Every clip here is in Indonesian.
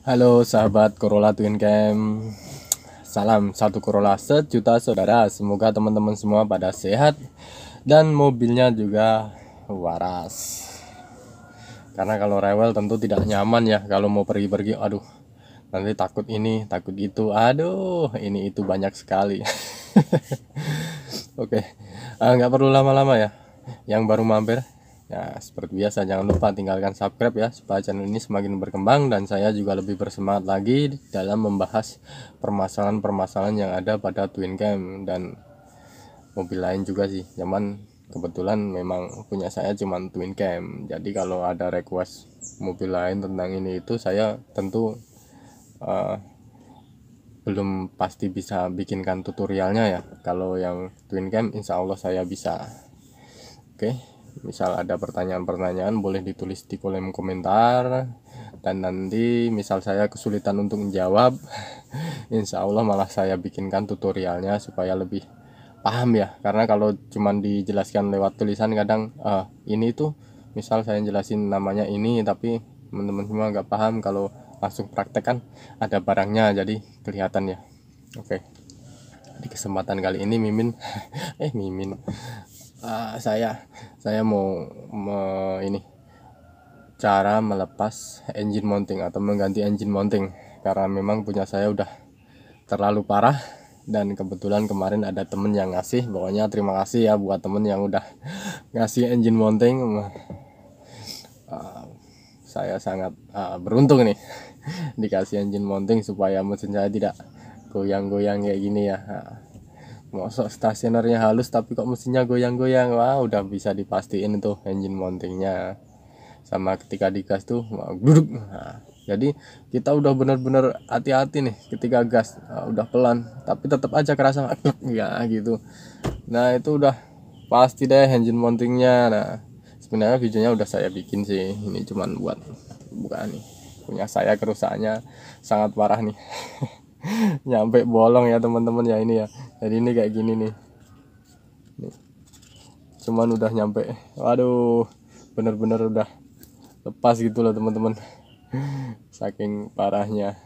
Halo sahabat Corolla Twin Cam. Salam satu Corolla sejuta saudara. Semoga teman-teman semua pada sehat dan mobilnya juga waras. Karena kalau rewel tentu tidak nyaman ya kalau mau pergi-pergi. Aduh, nanti takut ini, takut itu. Aduh, ini itu banyak sekali. Oke, nggak perlu lama-lama ya. Yang baru mampir, ya seperti biasa jangan lupa tinggalkan subscribe ya supaya channel ini semakin berkembang dan saya juga lebih bersemangat lagi dalam membahas permasalahan-permasalahan yang ada pada Twin Cam dan mobil lain juga sih. Cuman kebetulan memang punya saya cuman Twin Cam. Jadi kalau ada request mobil lain tentang ini itu saya tentu uh, belum pasti bisa bikinkan tutorialnya ya. Kalau yang Twin Cam insya Allah saya bisa. Oke, misal ada pertanyaan-pertanyaan boleh ditulis di kolom komentar dan nanti misal saya kesulitan untuk menjawab insya Allah malah saya bikinkan tutorialnya supaya lebih paham ya. Karena kalau cuman dijelaskan lewat tulisan kadang ini tuh misal saya jelasin namanya ini tapi teman-teman semua nggak paham. Kalau langsung praktek kan ada barangnya jadi kelihatan ya. Oke, di kesempatan kali ini Mimin saya mau ini cara melepas engine mounting atau mengganti engine mounting karena memang punya saya udah terlalu parah. Dan kebetulan kemarin ada temen yang ngasih, pokoknya terima kasih ya buat temen yang udah ngasih engine mounting. Saya sangat beruntung nih dikasih engine mounting supaya mesin saya tidak goyang-goyang kayak gini ya. Mosok stasionernya halus tapi kok mesinnya goyang-goyang. Wah, udah bisa dipastiin itu engine mountingnya. Sama ketika digas tuh duduk. Nah, jadi kita udah bener-bener hati-hati nih ketika gas. Udah pelan tapi tetap aja kerasa ya gitu. Nah, itu udah pasti deh engine mountingnya. Nah, sebenarnya videonya udah saya bikin sih. Ini cuman buat buka nih. Punya saya kerusakannya sangat parah nih. Nyampe bolong ya teman-teman ya ini ya. Jadi ini kayak gini nih. Cuman udah nyampe. Waduh, bener-bener udah lepas gitu loh teman-teman. Saking parahnya.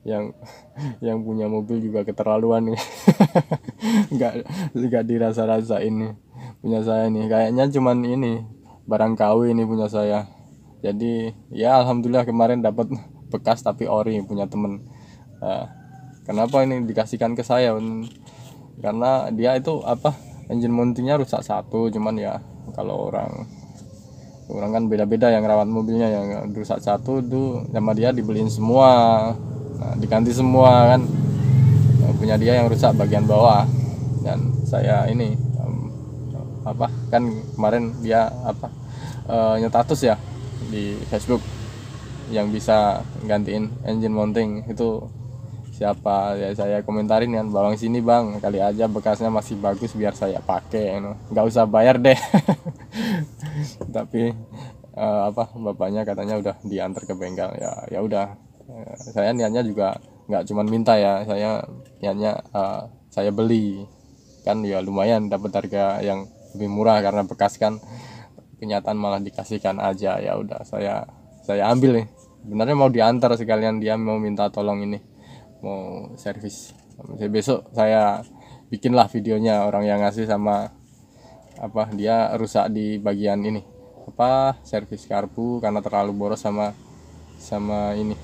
Yang yang punya mobil juga keterlaluan nih. nggak dirasa-rasain nih punya saya nih. Kayaknya cuman ini barang KW ini punya saya. Jadi ya alhamdulillah kemarin dapat bekas tapi ori punya temen. Nah, kenapa ini dikasihkan ke saya? Karena dia itu engine mountingnya rusak satu. Cuman ya kalau orang kan beda-beda yang rawat mobilnya. Yang rusak satu tuh sama dia dibeliin semua. Nah, diganti semua kan. Punya dia yang rusak bagian bawah dan saya ini kan kemarin dia nyetatus ya di Facebook yang bisa gantiin engine mounting itu siapa ya. Saya komentarin kan, bawang sini bang, kali aja bekasnya masih bagus biar saya pakai, nggak usah bayar deh. Tapi bapaknya katanya udah diantar ke bengkel ya. Ya udah, saya niatnya juga nggak cuman minta ya, saya niatnya saya beli kan ya lumayan dapat harga yang lebih murah karena bekas kan. Kenyataan malah dikasihkan aja. Ya udah, saya ambil nih. Sebenarnya mau diantar sekalian, dia mau minta tolong ini mau servis. Besok saya bikinlah videonya orang yang ngasih sama dia rusak di bagian ini servis karbu karena terlalu boros sama ini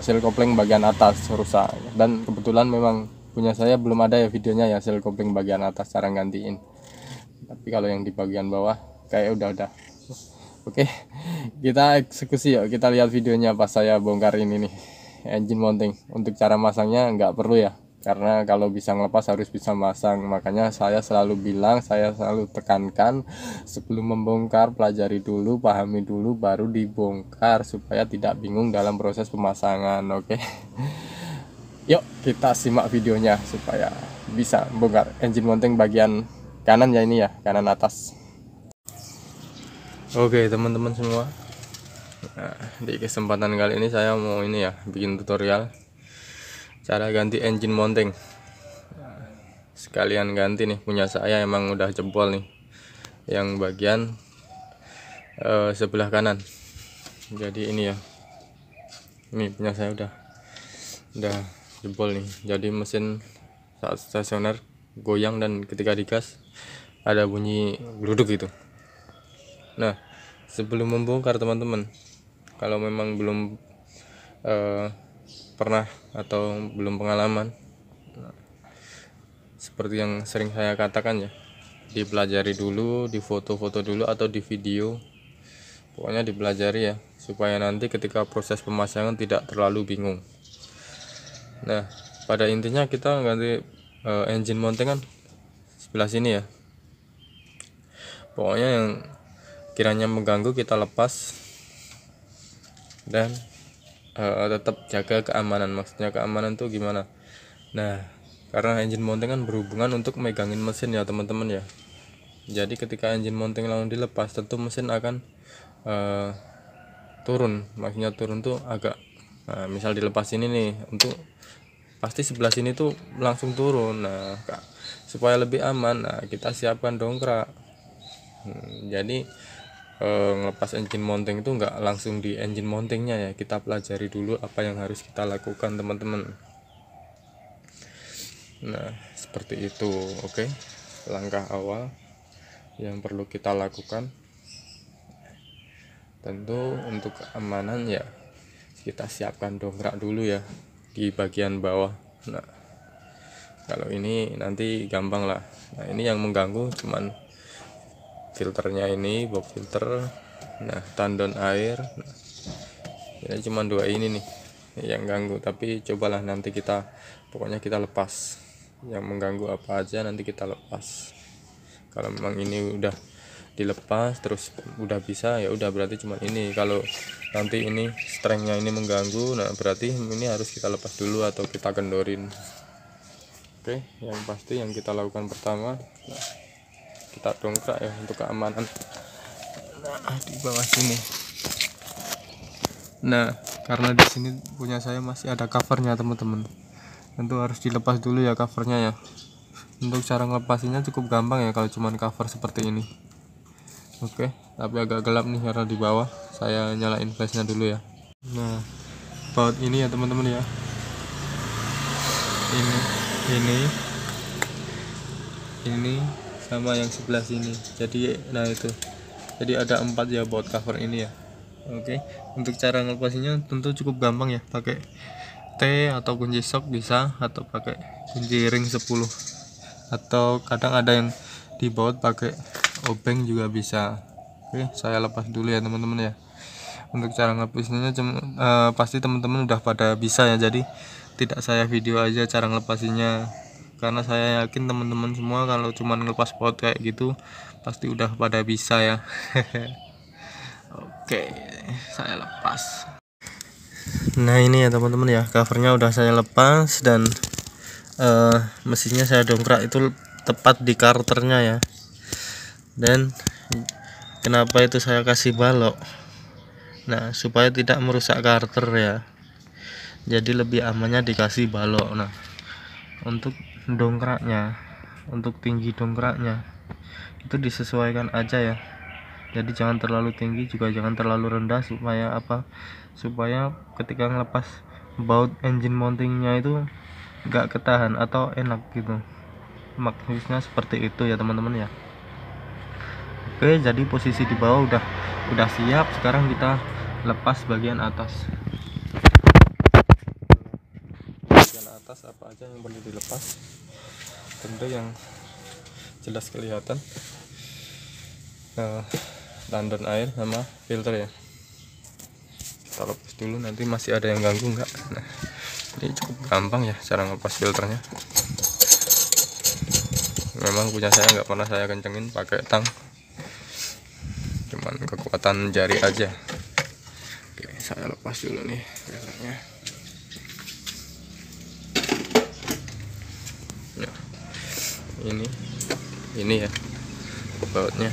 seal kopling bagian atas rusak. Dan kebetulan memang punya saya belum ada ya videonya ya seal kopling bagian atas cara gantiin. Tapi kalau yang di bagian bawah kayak udah. Oke, kita eksekusi yuk. Kita lihat videonya pas saya bongkar ini nih engine mounting. Untuk cara masangnya nggak perlu ya, karena kalau bisa ngelepas harus bisa masang. Makanya saya selalu bilang, saya selalu tekankan sebelum membongkar pelajari dulu, pahami dulu baru dibongkar supaya tidak bingung dalam proses pemasangan. Oke. Yuk kita simak videonya supaya bisa bongkar engine mounting bagian kanan ya, ini ya, kanan atas. Oke teman-teman semua, nah, di kesempatan kali ini saya mau ini ya bikin tutorial cara ganti engine mounting. Sekalian ganti nih, punya saya emang udah jebol nih yang bagian sebelah kanan. Jadi ini ya Ini punya saya udah jebol nih. Jadi mesin saat stasioner goyang dan ketika digas ada bunyi gluduk gitu. Nah, sebelum membongkar teman-teman, kalau memang belum pernah atau belum pengalaman, seperti yang sering saya katakan ya, dipelajari dulu, difoto-foto dulu atau di video, pokoknya dipelajari ya, supaya nanti ketika proses pemasangan tidak terlalu bingung. Nah, pada intinya kita ganti engine mounting kan sebelah sini ya, pokoknya yang kiranya mengganggu kita lepas dan tetap jaga keamanan. Maksudnya keamanan tuh gimana? Nah, karena engine mounting kan berhubungan untuk megangin mesin ya teman-teman ya. Jadi ketika engine mounting langsung dilepas, tentu mesin akan turun. Maksudnya turun tuh agak misal dilepas ini nih, untuk pasti sebelah sini tuh langsung turun. Nah, supaya lebih aman, nah kita siapkan dongkrak. Jadi ngelepas engine mounting itu nggak langsung di engine mountingnya ya, kita pelajari dulu apa yang harus kita lakukan teman-teman. Nah, seperti itu. Oke, langkah awal yang perlu kita lakukan. Tentu untuk keamanan ya, kita siapkan dongkrak dulu ya di bagian bawah. Nah, kalau ini nanti gampang lah. Nah, ini yang mengganggu cuman filternya, ini box filter, nah tandon air. Nah, ini cuma dua ini nih yang ganggu, tapi cobalah nanti kita, pokoknya kita lepas yang mengganggu apa aja, nanti kita lepas. Kalau memang ini udah dilepas terus udah bisa, ya udah berarti cuma ini. Kalau nanti ini strengthnya ini mengganggu, nah berarti ini harus kita lepas dulu atau kita kendorin. Oke, yang pasti yang kita lakukan pertama, nah, kita dongkrak ya untuk keamanan. Nah, di bawah sini. Nah, karena di sini punya saya masih ada covernya teman-teman, tentu harus dilepas dulu ya covernya ya. Untuk cara ngelepasinya cukup gampang ya kalau cuman cover seperti ini. Oke, tapi agak gelap nih karena di bawah. Saya nyalain flashnya dulu ya. Nah, baut ini ya teman-teman ya, ini sama yang sebelah sini. Jadi nah itu, jadi ada 4 ya baut cover ini ya. Oke, untuk cara ngelepasinya tentu cukup gampang ya, pakai T atau kunci sok bisa, atau pakai kunci ring 10, atau kadang ada yang di baut pakai obeng juga bisa. Oke, saya lepas dulu ya teman-teman ya. Untuk cara ngelepasnya pasti teman-teman udah pada bisa ya, jadi tidak saya video aja cara ngelepasinya, karena saya yakin teman-teman semua kalau cuman ngelepas baut kayak gitu pasti udah pada bisa ya. Oke, saya lepas. Nah ini ya teman-teman ya, covernya udah saya lepas dan mesinnya saya dongkrak itu tepat di karternya ya. Dan kenapa itu saya kasih balok? Nah, supaya tidak merusak karter ya, jadi lebih amannya dikasih balok. Nah, untuk dongkraknya, untuk tinggi dongkraknya itu disesuaikan aja ya, jadi jangan terlalu tinggi juga jangan terlalu rendah, supaya apa, supaya ketika ngelepas baut engine mountingnya itu gak ketahan atau enak gitu, maksudnya seperti itu ya teman-teman ya. Oke, jadi posisi di bawah udah siap. Sekarang kita lepas bagian atas. Bagian atas apa aja yang perlu dilepas? Tentu yang jelas kelihatan tandon air sama filter ya. Kita lepas dulu, nanti masih ada yang ganggu enggak? Nah, ini cukup gampang ya cara ngelepas filternya. Memang punya saya nggak pernah saya kencengin pakai tang, cuman kekuatan jari aja. Oke, saya lepas dulu nih filternya. Nah, ini ya bautnya.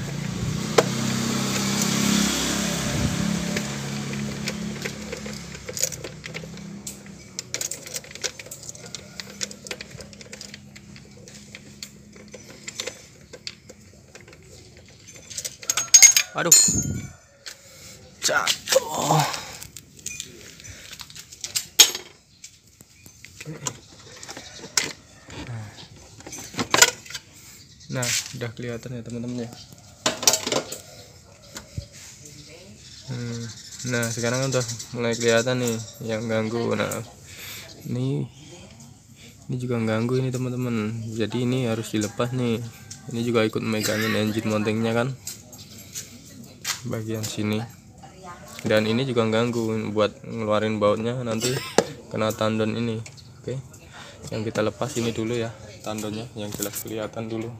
Aduh, jatuh. Nah, udah kelihatan ya teman-teman ya. Nah, sekarang udah mulai kelihatan nih yang ganggu. Nah, ini juga ganggu ini teman-teman. Jadi ini harus dilepas nih. Ini juga ikut megangin engine mountingnya kan, bagian sini. Dan ini juga ganggu buat ngeluarin bautnya, nanti kena tandon ini. Oke, yang kita lepas ini dulu ya, tandonnya yang jelas kelihatan dulu.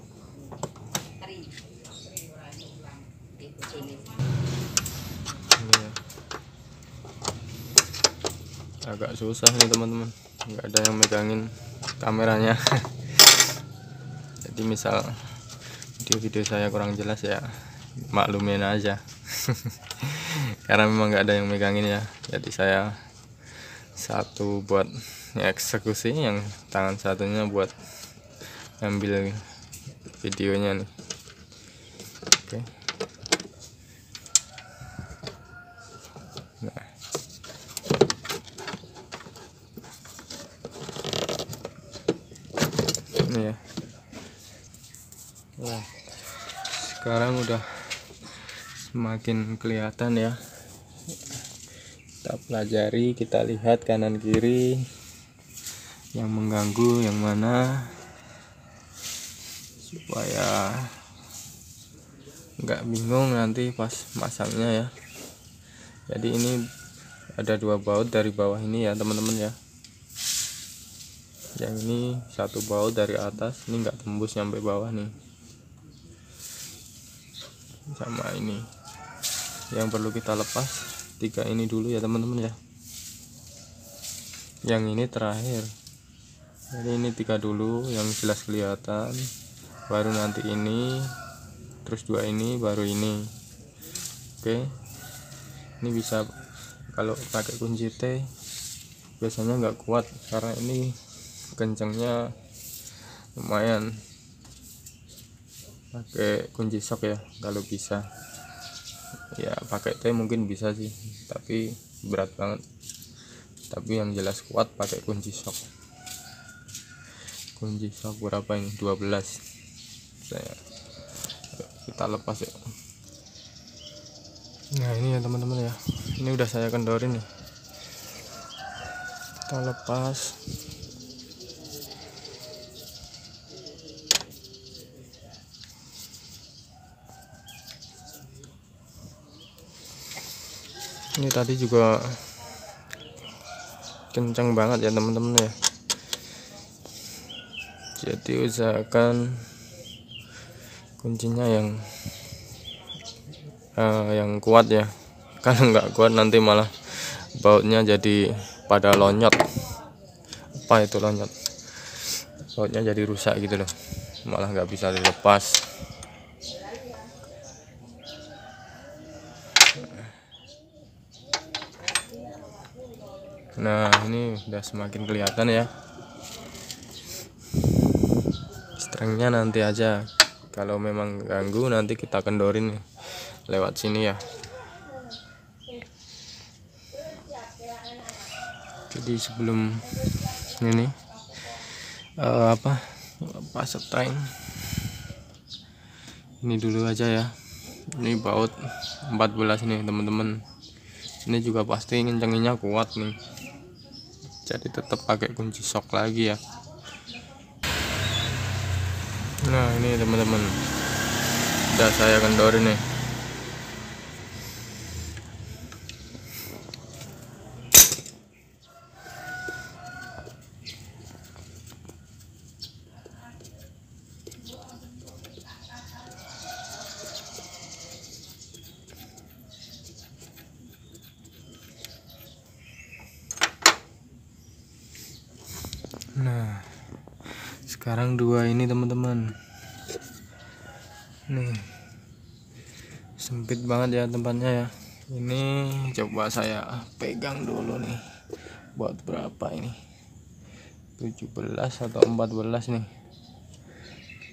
Ini ya. Agak susah nih teman-teman, nggak ada yang megangin kameranya. Jadi misal video-video saya kurang jelas ya, maklumin aja. Karena memang nggak ada yang megangin ya. Jadi saya satu buat eksekusi, yang tangan satunya buat ngambil videonya nih. Oke. Nah, ini ya. Nah, sekarang udah semakin kelihatan ya. Kita pelajari, kita lihat kanan kiri yang mengganggu yang mana, supaya nggak bingung nanti pas masangnya ya. Jadi ini ada 2 baut dari bawah ini ya teman-teman ya. Yang ini 1 baut dari atas, ini nggak tembus sampai bawah nih. Sama ini yang perlu kita lepas 3 ini dulu ya teman-teman ya. Yang ini terakhir. Jadi ini 3 dulu yang jelas kelihatan, baru nanti ini, terus 2 ini, baru ini. Oke, ini bisa kalau pakai kunci T biasanya nggak kuat, karena ini kencangnya lumayan. Pakai kunci sok ya kalau bisa ya, pakai T mungkin bisa sih, tapi berat banget. Tapi yang jelas kuat pakai kunci sok. Kunci sok berapa ini? 12. Kita lepas ya. Nah ini ya teman-teman ya, ini udah saya kendorin nih. Kita lepas. Ini tadi juga kencang banget ya teman-teman ya. Jadi usahakan kuncinya yang kuat ya. Kalau nggak kuat nanti malah bautnya jadi pada lonyot. Apa itu lonyot? Bautnya jadi rusak gitu loh, malah nggak bisa dilepas. Nah ini udah semakin kelihatan ya. Strengnya nanti aja, kalau memang ganggu nanti kita kendorin lewat sini ya. Jadi sebelum ini pas streng ini dulu aja ya. Ini baut 14 nih teman-teman. Ini juga pasti ngencenginnya kuat nih, jadi tetap pakai kunci sok lagi ya. Nah ini teman-teman, udah saya kendorin nih. Nah sekarang 2 ini teman-teman, nih sempit banget ya tempatnya ya. Ini coba saya pegang dulu nih, buat berapa ini, 17 atau 14 nih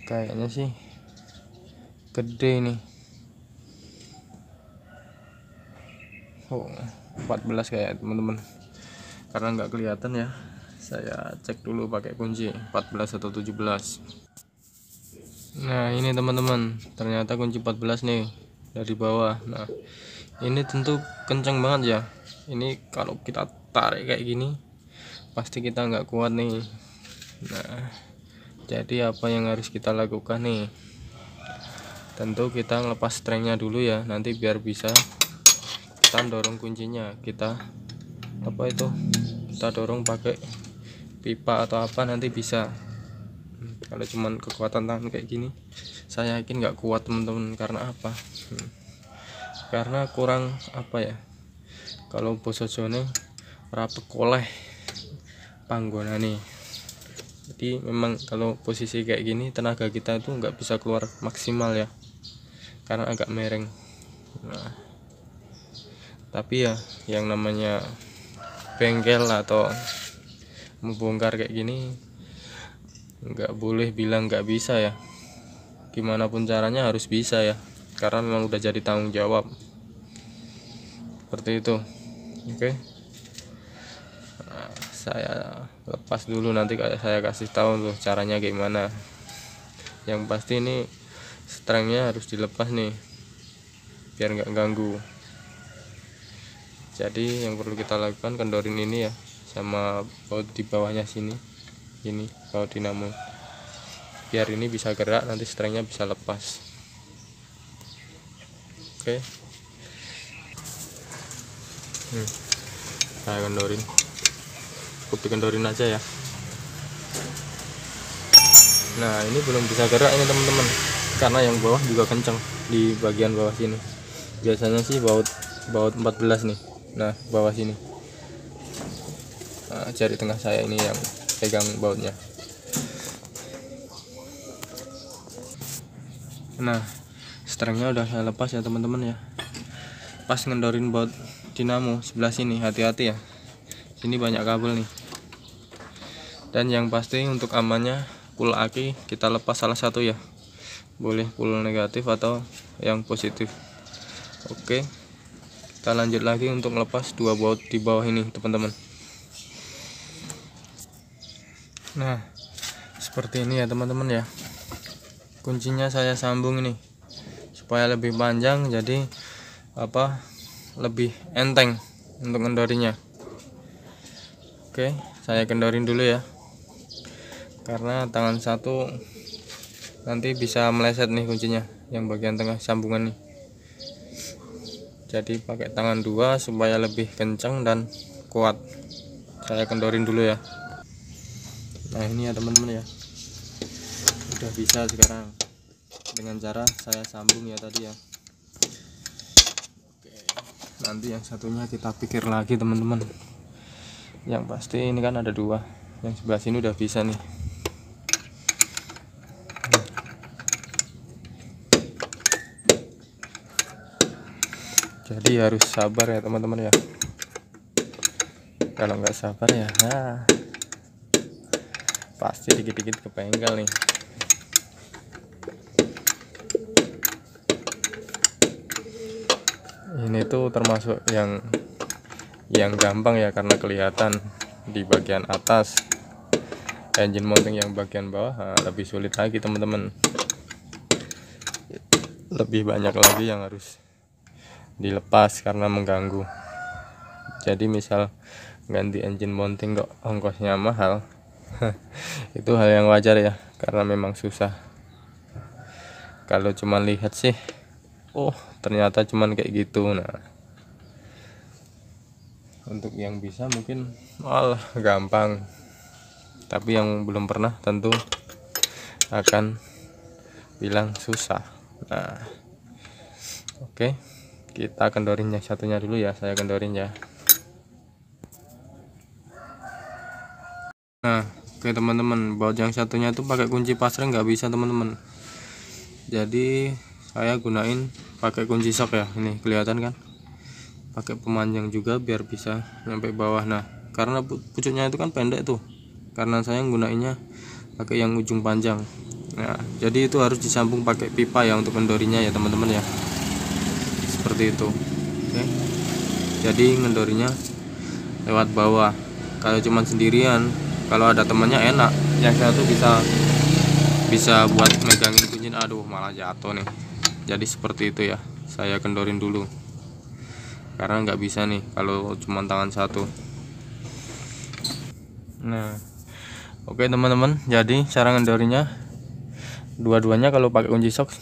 kayaknya sih, gede nih. Oh 14 kayak teman-teman, karena nggak kelihatan ya, Saya cek dulu pakai kunci 14 atau 17. Nah ini teman-teman, ternyata kunci 14 nih dari bawah. Nah ini tentu kenceng banget ya. Ini kalau kita tarik kayak gini pasti kita nggak kuat nih. Nah jadi apa yang harus kita lakukan nih? Tentu kita ngelepas strengnya dulu ya, nanti biar bisa kita dorong kuncinya. Kita dorong pakai pipa atau apa, nanti bisa. Kalau cuman kekuatan tangan kayak gini saya yakin nggak kuat teman-teman. Karena apa? Karena kurang kalau posisione rapet koleh panggona nih. Jadi memang kalau posisi kayak gini tenaga kita itu nggak bisa keluar maksimal ya, karena agak mereng. Nah tapi ya yang namanya bengkel atau membongkar kayak gini nggak boleh bilang nggak bisa ya, gimana pun caranya harus bisa ya, karena memang udah jadi tanggung jawab seperti itu. Oke. Nah, saya lepas dulu, nanti saya kasih tahu tuh caranya gimana. Yang pasti ini strengnya harus dilepas nih biar nggak ganggu. Jadi yang perlu kita lakukan, kendorin ini ya sama baut di bawahnya sini, ini baut dinamo, biar ini bisa gerak, nanti strengnya bisa lepas. Oke. Saya kendorin, cukup dikendorin aja ya. Nah ini belum bisa gerak ini teman-teman, karena yang bawah juga kenceng di bagian bawah sini. Biasanya sih baut 14 nih. Nah bawah sini, nah, jari tengah saya ini yang pegang bautnya. Nah strengnya udah saya lepas ya teman-teman ya. Pas ngendorin baut dinamo sebelah sini, hati-hati ya, sini banyak kabel nih. Dan yang pasti untuk amannya pull aki kita lepas salah satu ya, boleh pull negatif atau yang positif. Oke, kita lanjut lagi untuk melepas dua baut di bawah ini teman-teman. Nah seperti ini ya teman-teman ya, kuncinya saya sambung ini supaya lebih panjang, jadi lebih enteng untuk kendorinya. Oke, saya kendorin dulu ya, karena tangan satu nanti bisa meleset nih kuncinya yang bagian tengah sambungan nih. Jadi pakai tangan dua supaya lebih kencang dan kuat. Saya kendorin dulu ya. Nah ini ya teman-teman ya, udah bisa sekarang dengan cara saya sambung ya tadi ya. Oke, nanti yang satunya kita pikir lagi teman-teman. Yang pasti ini kan ada dua, yang sebelah sini udah bisa nih. Jadi harus sabar ya teman-teman ya, kalau nggak sabar ya pasti dikit-dikit kepenggal nih. Ini tuh termasuk yang gampang ya, karena kelihatan di bagian atas. Engine mounting yang bagian bawah lebih sulit lagi teman-teman, lebih banyak lagi yang harus dilepas karena mengganggu. Jadi misal ganti engine mounting kok ongkosnya mahal, itu hal yang wajar ya, karena memang susah. Kalau cuma lihat sih, oh ternyata cuman kayak gitu. Nah untuk yang bisa mungkin malah gampang, tapi yang belum pernah tentu akan bilang susah. Nah oke, kita kendorin yang satunya dulu ya, saya kendorin ya. Nah oke teman-teman, baut yang satunya itu pakai kunci pasreng nggak bisa teman-teman, jadi saya gunain pakai kunci sok ya. Ini kelihatan kan, pakai pemanjang juga biar bisa nyampe bawah. Nah karena pucuknya itu kan pendek tuh, karena saya gunainnya pakai yang ujung panjang. Nah jadi itu harus disambung pakai pipa ya untuk kendorinya ya teman-teman ya, seperti itu. Oke, jadi ngendorinya lewat bawah. Kalau cuman sendirian kalau ada temannya enak, yang satu bisa buat megangin kunci. Aduh, malah jatuh nih. Jadi seperti itu ya, saya kendorin dulu karena nggak bisa nih kalau cuma tangan satu. Nah, oke teman-teman, jadi cara ngendorinya dua-duanya kalau pakai kunci sok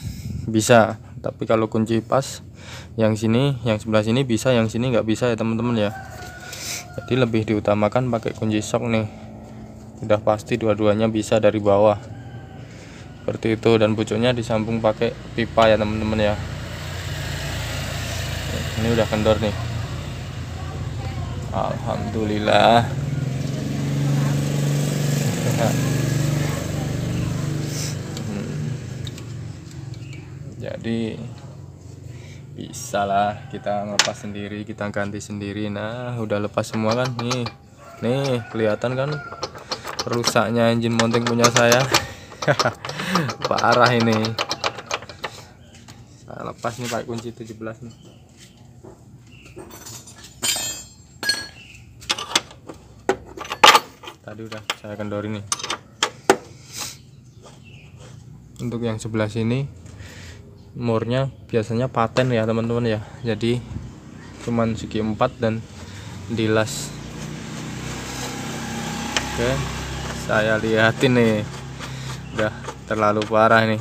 bisa, tapi kalau kunci pas yang sini, yang sebelah sini bisa, yang sini nggak bisa ya teman-teman ya. Jadi lebih diutamakan pakai kunci sok nih, udah pasti dua-duanya bisa dari bawah seperti itu, dan pucuknya disambung pakai pipa ya teman-teman ya. Ini udah kendor nih, alhamdulillah. Jadi bisa lah kita ngelepas sendiri, kita ganti sendiri. Nah, udah lepas semua kan nih kelihatan kan rusaknya engine mounting punya saya. Parah ini. Saya lepas nih pakai kunci 17 nih. Tadi udah saya kendori nih. Untuk yang sebelah sini murnya biasanya paten ya teman-teman ya. Jadi cuman segi 4 dan dilas. Oke, saya lihatin nih, udah terlalu parah nih,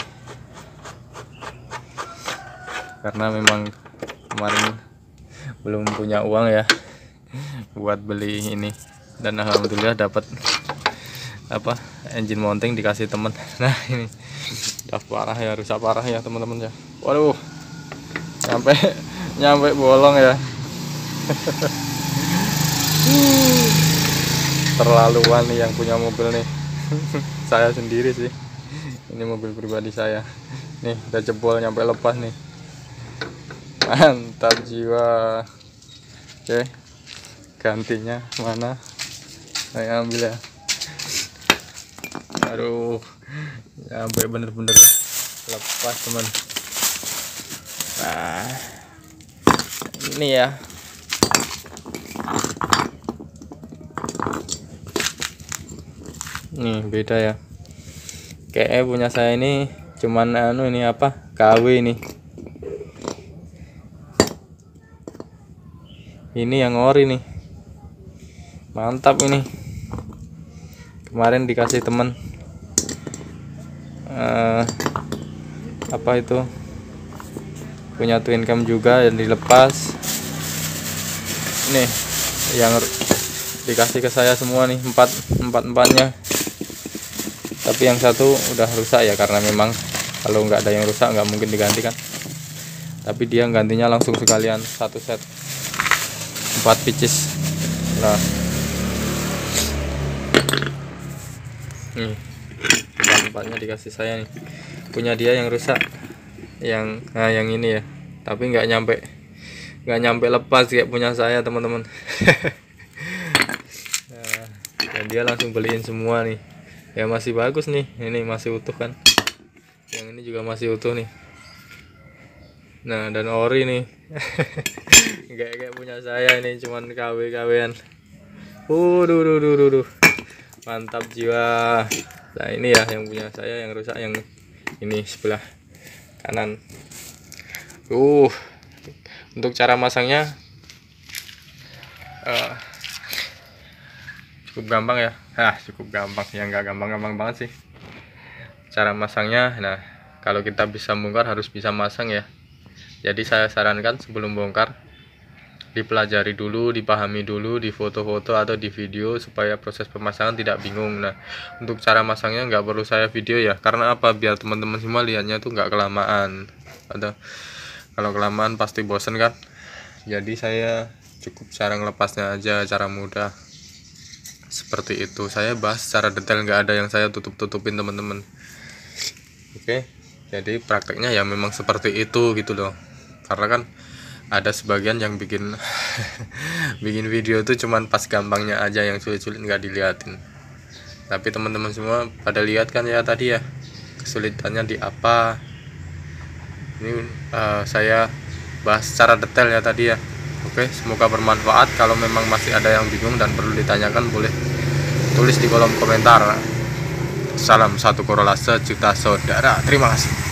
karena memang kemarin belum punya uang ya buat beli ini, dan alhamdulillah dapat engine mounting dikasih temen. Nah ini udah parah ya, rusak parah ya teman-teman ya. Waduh, nyampe bolong ya. Terlaluan nih yang punya mobil nih. Saya sendiri sih, ini mobil pribadi saya nih, udah jebol nyampe lepas nih. Mantap jiwa. Oke, gantinya mana, saya ambil ya. Aduh, nyampe bener-bener lepas teman. Nah ini ya, nih beda ya, kayak punya saya ini cuman ini KW ini yang ori nih, mantap ini. Kemarin dikasih temen itu punya twin cam juga yang dilepas. Nih yang dikasih ke saya semua nih, empatnya. Tapi yang satu udah rusak ya, karena memang kalau nggak ada yang rusak nggak mungkin diganti kan. Tapi dia gantinya langsung sekalian satu set 4 pieces. Nah nih empatnya dikasih saya nih, punya dia yang rusak, yang ini ya, tapi nggak nyampe lepas kayak punya saya teman-teman. Nah, dan dia langsung beliin semua nih ya, masih bagus nih, ini masih utuh kan, yang ini juga masih utuh nih. Nah dan ori nih. nggak kayak punya saya ini, cuman KW-KW-an. Duh. Mantap jiwa. Nah ini ya yang punya saya yang rusak, yang ini sebelah kanan. Untuk cara masangnya cukup gampang ya. Cukup gampang ya, nggak gampang banget sih cara masangnya. Nah kalau kita bisa bongkar harus bisa masang ya. Jadi saya sarankan sebelum bongkar dipelajari dulu, dipahami dulu, di foto-foto atau di video, supaya proses pemasangan tidak bingung. Nah untuk cara masangnya nggak perlu saya video ya, karena apa, biar teman-teman semua lihatnya tuh nggak kelamaan. Atau kalau kelamaan pasti bosen kan. Jadi saya cukup cara ngelepasnya aja, cara mudah seperti itu. Saya bahas secara detail, nggak ada yang saya tutupin teman-teman. Oke, jadi prakteknya ya memang seperti itu gitu loh. Karena kan ada sebagian yang bikin bikin video itu cuman pas gampangnya aja, yang sulit-sulit nggak diliatin. Tapi teman-teman semua pada lihat kan ya tadi ya, kesulitannya di apa. Ini saya bahas secara detail ya tadi ya. Oke, semoga bermanfaat. Kalau memang masih ada yang bingung dan perlu ditanyakan, boleh tulis di kolom komentar. Salam satu Corolla sejuta saudara. Terima kasih.